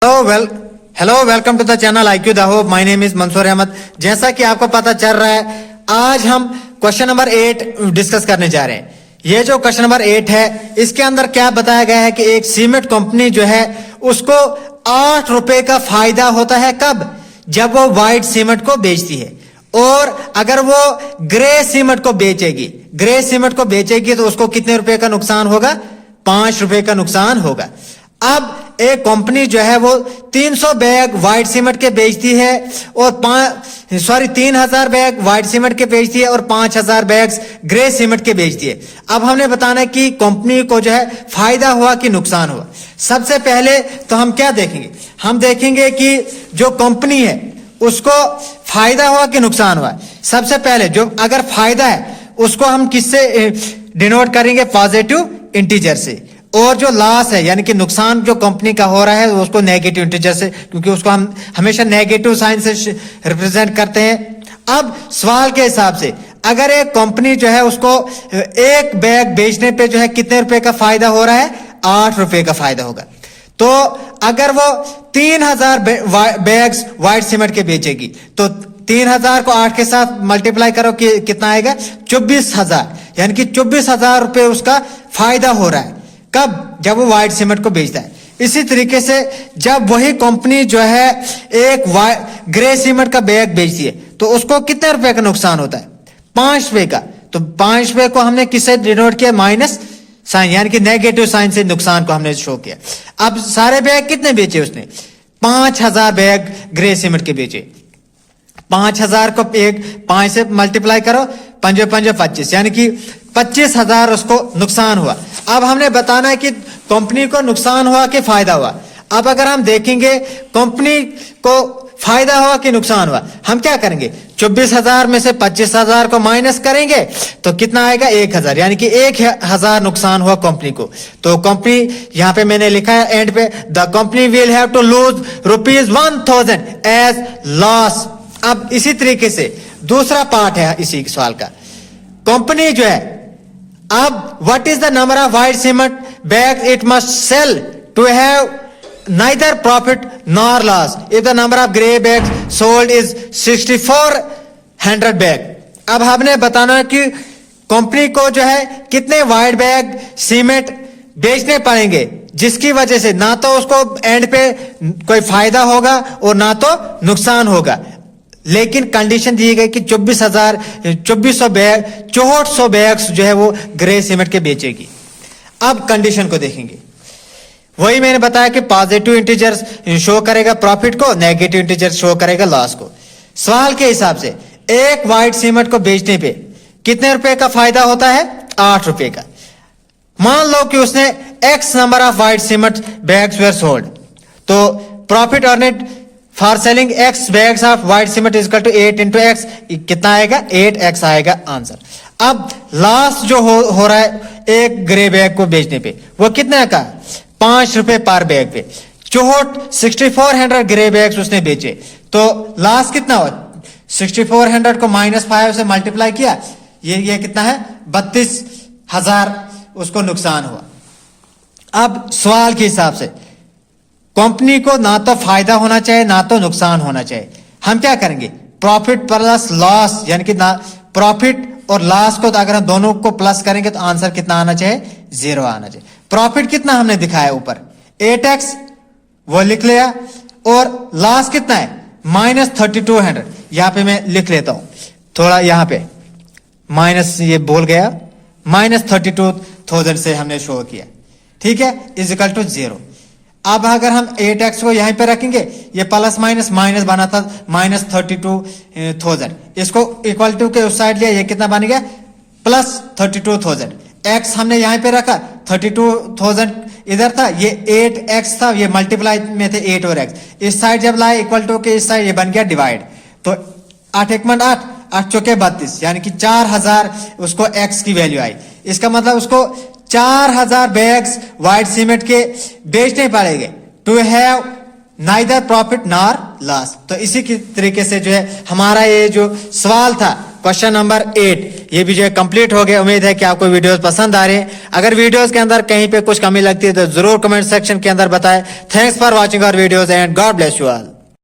Hello welcome to the channel IQ दाहो। My name is Mansoor Ahmed. जैसा कि आपको पता चल रहा है, आज हम क्वेश्चन नंबर 8 डिस्कस करने जा रहे हैं। ये जो क्वेश्चन नंबर 8 है, इसके अंदर क्या बताया गया है कि एक सीमेंट कंपनी जो है उसको 8 रुपए का फायदा होता है। कब? जब वो व्हाइट सीमेंट को बेचती है। और अगर वो ग्रे सीमेंट को बेचेगी तो उसको कितने रुपए का नुकसान होगा? 5 रुपए का नुकसान होगा। अब एक कंपनी जो है वो 300 बैग व्हाइट सीमेंट के बेचती है और 3000 बैग व्हाइट सीमेंट के बेचती है और 5000 बैग्स ग्रे सीमेंट के बेचती है। अब हमने बताना है कि कंपनी को जो है फायदा हुआ कि नुकसान हुआ। सबसे पहले तो हम क्या देखेंगे? हम देखेंगे कि जो कंपनी है उसको फायदा हुआ कि नुकसान हुआ। सबसे पहले जो अगर फायदा है उसको हम किससे डिनोट करेंगे? पॉजिटिव इंटीजर से। और जो लॉस है यानी कि नुकसान जो कंपनी का हो रहा है उसको नेगेटिव इंटीजर से, क्योंकि उसको हम हमेशा नेगेटिव साइन से रिप्रेजेंट करते हैं। अब सवाल के हिसाब से अगर एक कंपनी जो है उसको एक बैग बेचने पे जो है कितने रुपए का फायदा हो रहा है? 8 रुपए का फायदा होगा। तो अगर वो 3000 बैग्स व्हाइट सीमेंट के बेचेगी तो 3000 को 8 के साथ मल्टीप्लाई करो कि कितना आएगा? 24,000। यानी कि 24,000 रुपए उसका फायदा हो रहा है। कब? जब वो व्हाइट सीमेंट को बेचता है। इसी तरीके से जब वही कंपनी जो है एक ग्रे सीमेंट का बैग बेचती है तो उसको कितने रुपए का नुकसान होता है? 5 रुपए का। तो 5 रुपए को हमने किससे डिनोट किया? माइनस साइन, यानी कि नेगेटिव साइन से नुकसान को हमने शो किया। अब सारे बैग कितने बेचे उसने? 5000 बैग ग्रे सीमेंट के बेचे। 5000 को 5 से मल्टीप्लाई करो, 5 5 25, यानी कि 25,000 उसको नुकसान हुआ। अब हमने बताना है कि कंपनी को नुकसान हुआ कि फायदा हुआ। अब अगर हम देखेंगे कंपनी को फायदा हुआ कि नुकसान हुआ, हम क्या करेंगे? 24,000 में से 25,000 को माइनस करेंगे तो कितना आएगा? 1,000, यानी कि 1,000 नुकसान हुआ कंपनी को। तो कंपनी यहां पे मैंने लिखा है एंड पे, the company will have to lose ₹1,000 as loss. अब इसी तरीके से दूसरा पार्ट है इसी सवाल का। कंपनी जो है, अब what is the number of white cement bag it must sell to have neither profit nor loss if the number of gray bags sold is 6400 bag. अब हमने बताना है कि कंपनी को जो है कितने व्हाइट बैग सीमेंट बेचने पड़ेंगे जिसकी वजह से ना तो उसको एंड पे कोई फायदा होगा और ना तो नुकसान होगा। लेकिन कंडीशन दी गई कि 2400 बैग 6400 बैग्स जो है वो ग्रे सीमेंट के बेचेगी। अब कंडीशन को देखेंगे। वही मैंने बताया कि पॉजिटिव इंटीजर शो करेगा प्रॉफिट को, नेगेटिव इंटीजर शो करेगा लॉस को। सवाल के हिसाब से एक व्हाइट सीमेंट को बेचने पे कितने रुपए का फायदा होता है? 8 रुपए का। मान लो कि उसने X number of white cement bags were sold, तो profit earned for selling X bags of white cement is equal to 8 into X. कितना आएगा? 8x आएगा आंसर। अब लॉस जो हो रहा है एक ग्रे बैग को बेचने पे वो कितने का? 5 रुपए पर बैग पे। 6400 ग्रे बैग्स उसने बेचे तो लॉस कितना हुआ? 6400 को -5 से मल्टीप्लाई किया, ये कितना है? 32,000 उसको नुकसान हुआ। अब सवाल के हिसाब से कंपनी को ना तो फायदा होना चाहिए ना तो नुकसान होना चाहिए। हम क्या करेंगे? प्रॉफिट प्लस लॉस, यानी कि ना प्रॉफिट और लॉस को तो अगर हम दोनों को प्लस करेंगे तो आंसर कितना आना चाहिए? 0 आना चाहिए। प्रॉफिट कितना हमने दिखाया ऊपर? 8x, वो लिख लिया। और लॉस कितना है? -3200। यहां पे मैं लिख लेता हूं थोड़ा, यहां पे माइनस ये बोल गया, -32,000 से हमने शो किया। ठीक है, इज इक्वल टू 0। अब अगर हम 8x को यहीं पे रखेंगे, ये प्लस माइनस माइनस बना था -32,000, इसको इक्वल टू के उस साइड लिया, ये कितना बन गया? +32,000। x हमने यहीं पे रखा, 32,000 इधर था, ये 8x था, ये मल्टीप्लाई में थे 8 और x। इस साइड जब लाए इक्वल टू के इस साइड, ये बन गया डिवाइड। तो 8 × 8, 8 चौके 32, यानी कि 4000 उसको x की वैल्यू आई। इसका मतलब उसको 4000 बैग्स व्हाइट सीमेंट के बेचने पड़ेंगे to have neither profit nor loss. तो इसी की तरीके से जो है हमारा ये जो सवाल था क्वेश्चन नंबर 8, ये भी जो है कंप्लीट हो गए। उम्मीद है कि आपको वीडियोस पसंद आ रहे हैं। अगर वीडियोस के अंदर कहीं पे कुछ कमी लगती है तो जरूर कमेंट सेक्शन के अंदर बताएं। Thanks for watching our videos and God bless you all.